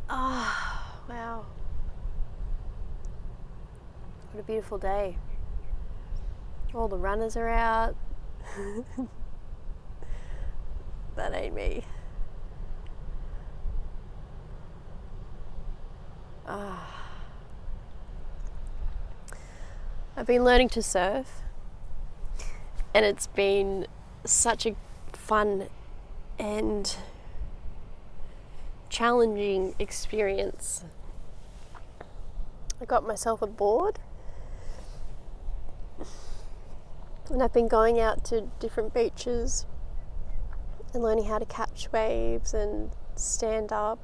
Ah, wow. What a beautiful day. All the runners are out. That ain't me. Ah. I've been learning to surf, and it's been such a fun and challenging experience. I got myself a board, and I've been going out to different beaches and learning how to catch waves and stand up.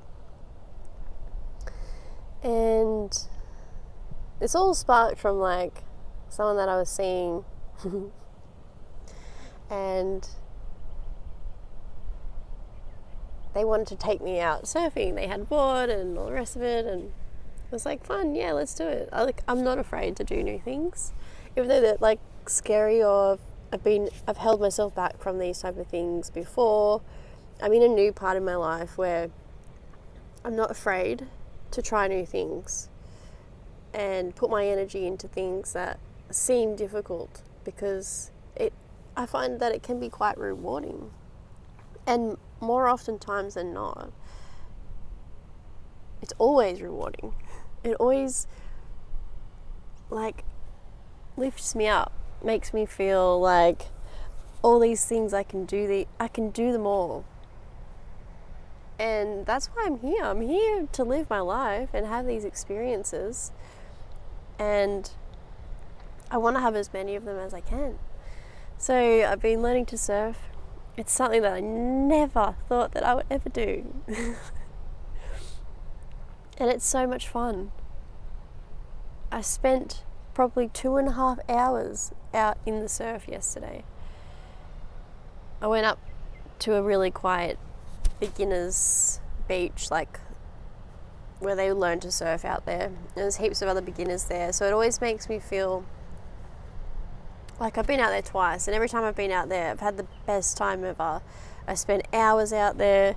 And it's all sparked from like someone that I was seeing and they wanted to take me out surfing. They had a board and all the rest of it, and it was like fun. Yeah, let's do it. I'm not afraid to do new things, even though they're like scary, or I've held myself back from these type of things before. I'm in a new part of my life where I'm not afraid to try new things and put my energy into things that seem difficult, because I find that it can be quite rewarding, and more often times than not, it's always rewarding. It always like lifts me up, makes me feel like all these things I can do them all. And that's why I'm here. I'm here to live my life and have these experiences, and I want to have as many of them as I can. So I've been learning to surf. It's something that I never thought that I would ever do. And it's so much fun. I spent probably 2.5 hours out in the surf yesterday. I went up to a really quiet beginners beach, like where they learn to surf out there. And there's heaps of other beginners there, so it always makes me feel like I've been out there twice, and every time I've been out there I've had the best time ever. I spent hours out there,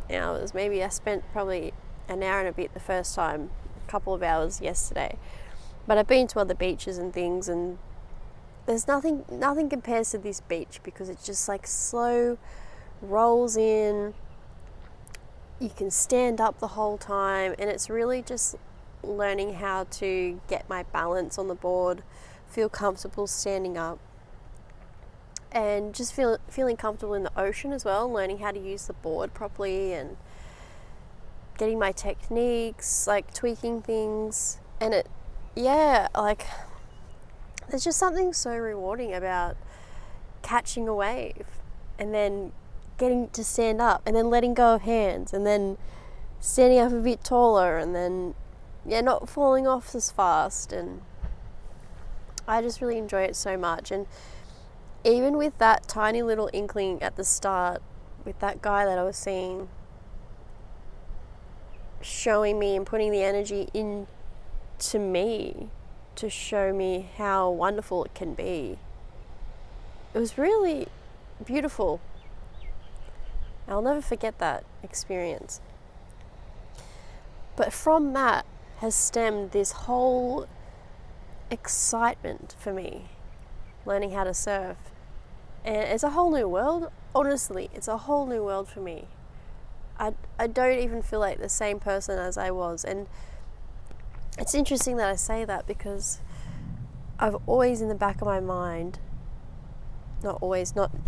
maybe I spent probably an hour and a bit the first time, a couple of hours yesterday. But I've been to other beaches and things, and there's nothing compares to this beach, because it's just like slow rolls in. You can stand up the whole time, and it's really just learning how to get my balance on the board, feel comfortable standing up, and just feeling comfortable in the ocean as well, learning how to use the board properly and getting my techniques, like tweaking things. And there's just something so rewarding about catching a wave and then getting to stand up and then letting go of hands and then standing up a bit taller and then not falling off as fast. And I just really enjoy it so much. And even with that tiny little inkling at the start with that guy that I was seeing, showing me and putting the energy into me to show me how wonderful it can be, it was really beautiful. I'll never forget that experience. But from that has stemmed this whole excitement for me, learning how to surf. And it's a whole new world. Honestly, it's a whole new world for me. I don't even feel like the same person as I was. And it's interesting that I say that, because I've always in the back of my mind, not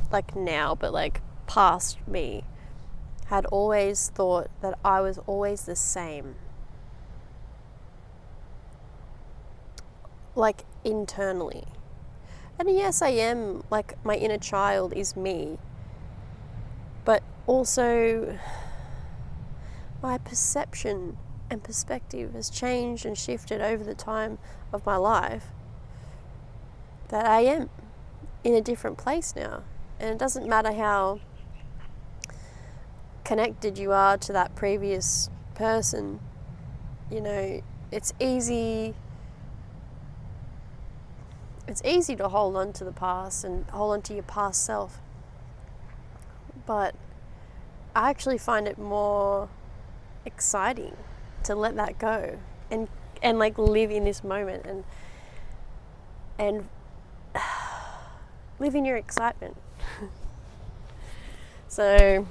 like now, but like past me, had always thought that I was always the same. Like internally. And yes, I am, like my inner child is me. But also my perception and perspective has changed and shifted over the time of my life, that I am in a different place now. And it doesn't matter how connected you are to that previous person, it's easy to hold on to the past and hold on to your past self. But I actually find it more exciting to let that go and like live in this moment and live in your excitement. So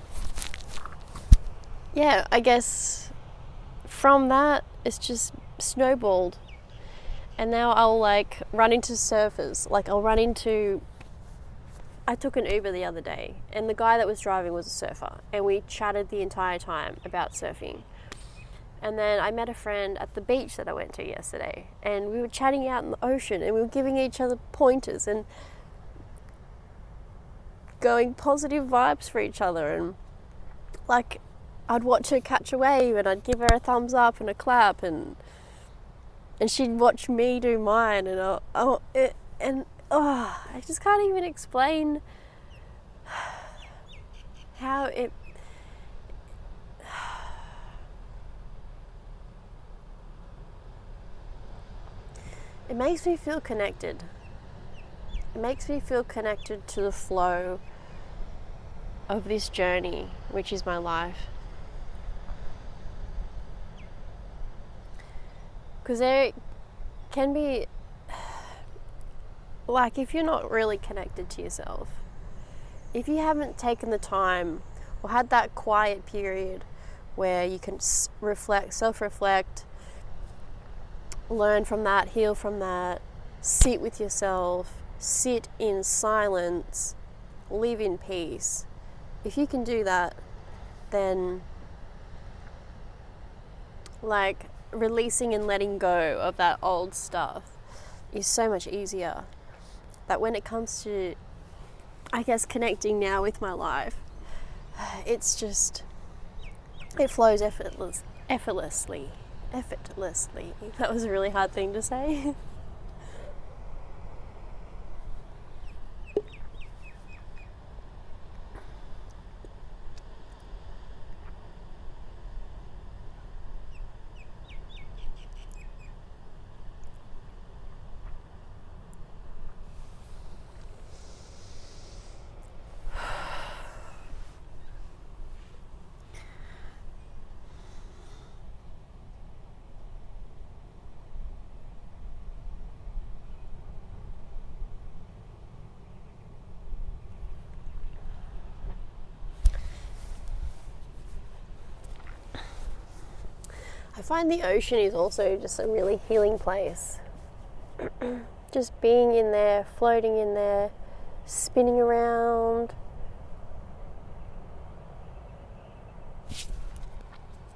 yeah, I guess from that it's just snowballed, and now I'll like run into surfers. Like I took an Uber the other day, and the guy that was driving was a surfer, and we chatted the entire time about surfing. And then I met a friend at the beach that I went to yesterday, and we were chatting out in the ocean, and we were giving each other pointers and going positive vibes for each other. And like, I'd watch her catch a wave, and I'd give her a thumbs up and a clap, and she'd watch me do mine, and I just can't even explain how it makes me feel connected. It makes me feel connected to the flow of this journey, which is my life. Because there can be, like, if you're not really connected to yourself, if you haven't taken the time or had that quiet period where you can self-reflect, learn from that, heal from that, sit with yourself, sit in silence, live in peace. If you can do that, then like releasing and letting go of that old stuff is so much easier. That when it comes to, I guess, connecting now with my life, it's just, it flows effortlessly. That was a really hard thing to say. I find the ocean is also just a really healing place. Just being in there, floating in there, spinning around.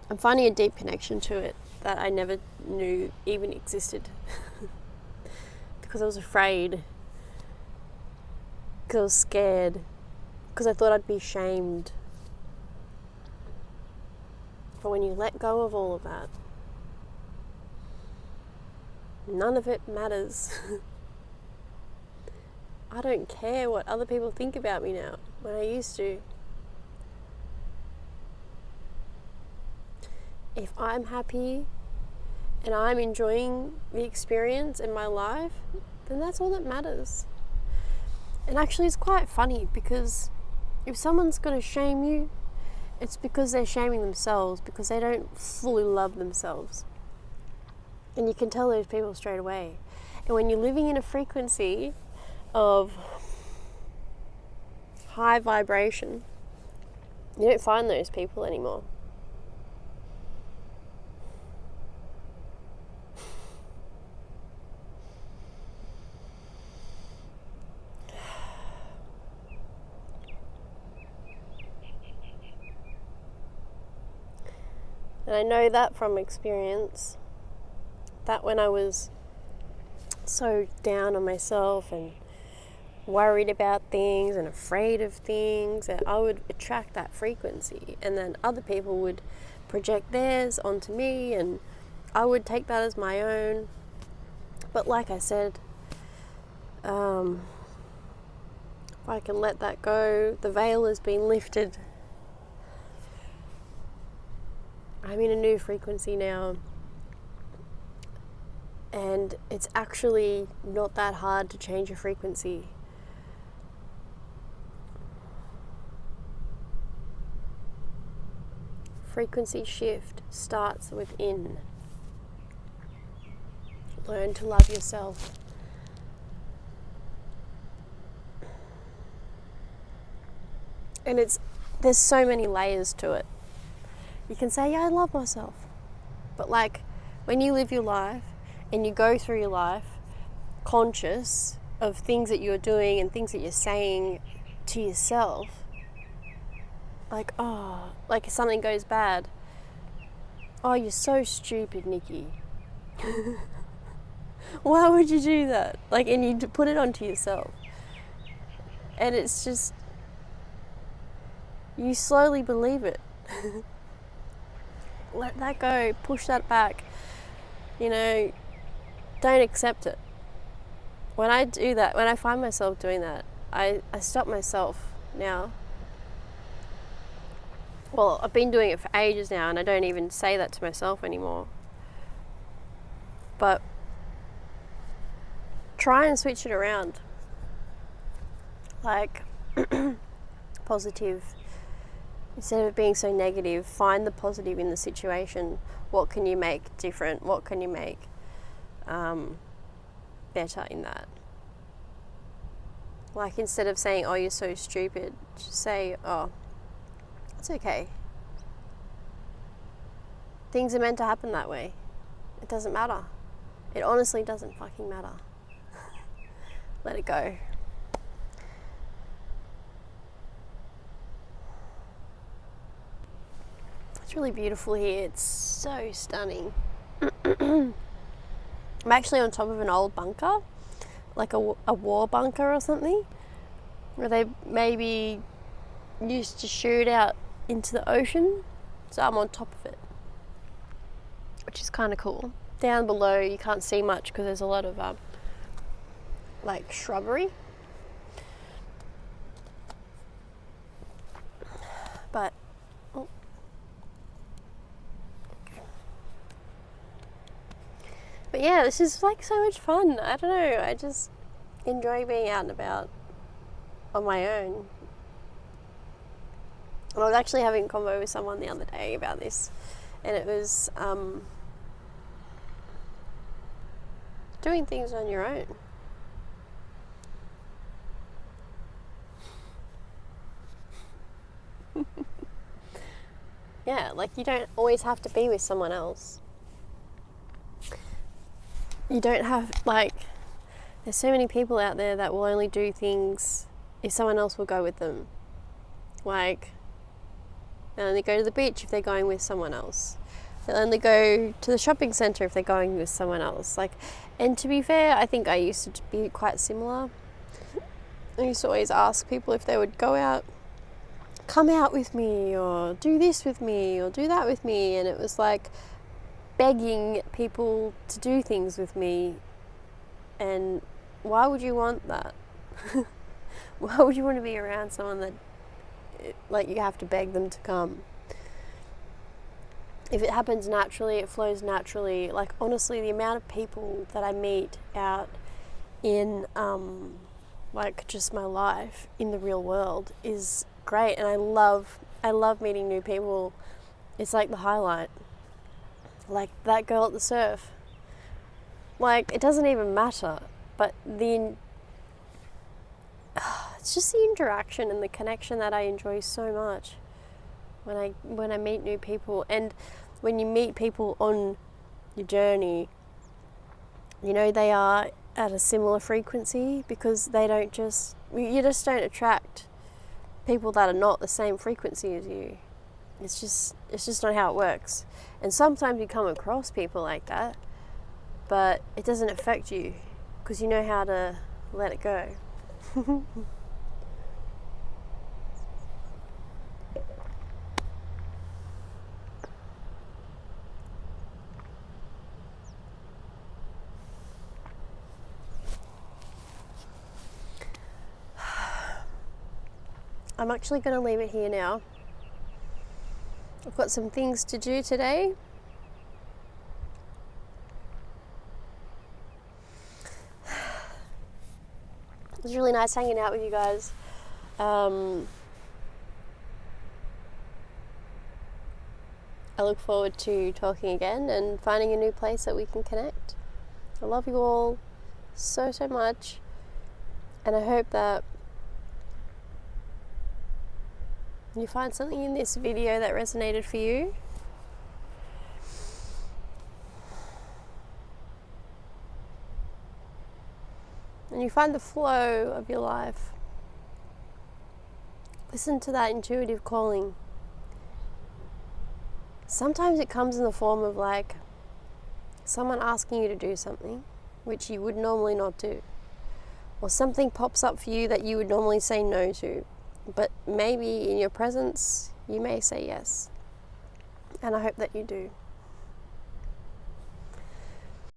I'm finding a deep connection to it that I never knew even existed. Because I was afraid. Because I was scared. Because I thought I'd be shamed. But when you let go of all of that, none of it matters. I don't care what other people think about me now, when I used to. If I'm happy and I'm enjoying the experience in my life, then that's all that matters. And actually it's quite funny, because if someone's going to shame you, it's because they're shaming themselves, because they don't fully love themselves. And you can tell those people straight away. And when you're living in a frequency of high vibration, you don't find those people anymore. And I know that from experience, that when I was so down on myself and worried about things and afraid of things, that I would attract that frequency, and then other people would project theirs onto me, and I would take that as my own. But like I said, if I can let that go, the veil has been lifted. I'm in a new frequency now, and it's actually not that hard to change a frequency. frequency shift starts within. Learn to love yourself. And there's so many layers to it. You can say, yeah, I love myself. But like, when you live your life and you go through your life conscious of things that you're doing and things that you're saying to yourself, like, oh, like if something goes bad, oh, you're so stupid, Nikki. Why would you do that? Like, and you put it onto yourself. And it's just, you slowly believe it. Let that go, push that back, don't accept it. When I do that, when I find myself doing that, I stop myself now. Well, I've been doing it for ages now and I don't even say that to myself anymore. But try and switch it around. Like, positive. Instead of being so negative, find the positive in the situation. What can you make different? What can you make better in that? Like, instead of saying, oh, you're so stupid, just say, oh, it's okay. Things are meant to happen that way. It doesn't matter. It honestly doesn't fucking matter. Let it go. It's really beautiful here. It's so stunning. I'm actually on top of an old bunker, like a war bunker or something, where they maybe used to shoot out into the ocean. So I'm on top of it, which is kind of cool. Down below you can't see much because there's a lot of like shrubbery. But yeah, this is like so much fun. I don't know, I just enjoy being out and about on my own. And I was actually having a convo with someone the other day about this, and it was doing things on your own. Yeah, like you don't always have to be with someone else. You don't have, like, there's so many people out there that will only do things if someone else will go with them. Like, they'll only go to the beach if they're going with someone else. They'll only go to the shopping centre if they're going with someone else. Like, and to be fair, I think I used to be quite similar. I used to always ask people if they would go out, come out with me, or do this with me, or do that with me, and it was like begging people to do things with me. And why would you want that? Why would you want to be around someone that, like, you have to beg them to come? If it happens naturally, it flows naturally. Like, honestly, the amount of people that I meet out in like just my life in the real world is great, and I love meeting new people. It's like the highlight. Like that girl at the surf. Like, it doesn't even matter, but it's just the interaction and the connection that I enjoy so much when I meet new people. And when you meet people on your journey, they are at a similar frequency, because you just don't attract people that are not the same frequency as you. It's just not how it works. And sometimes you come across people like that, but it doesn't affect you because you know how to let it go. I'm actually going to leave it here now. I've got some things to do today. It was really nice hanging out with you guys. I look forward to talking again and finding a new place that we can connect. I love you all so, so much, and I hope that you find something in this video that resonated for you. And you find the flow of your life. Listen to that intuitive calling. Sometimes it comes in the form of like someone asking you to do something which you would normally not do. Or something pops up for you that you would normally say no to. But maybe in your presence, you may say yes. And I hope that you do.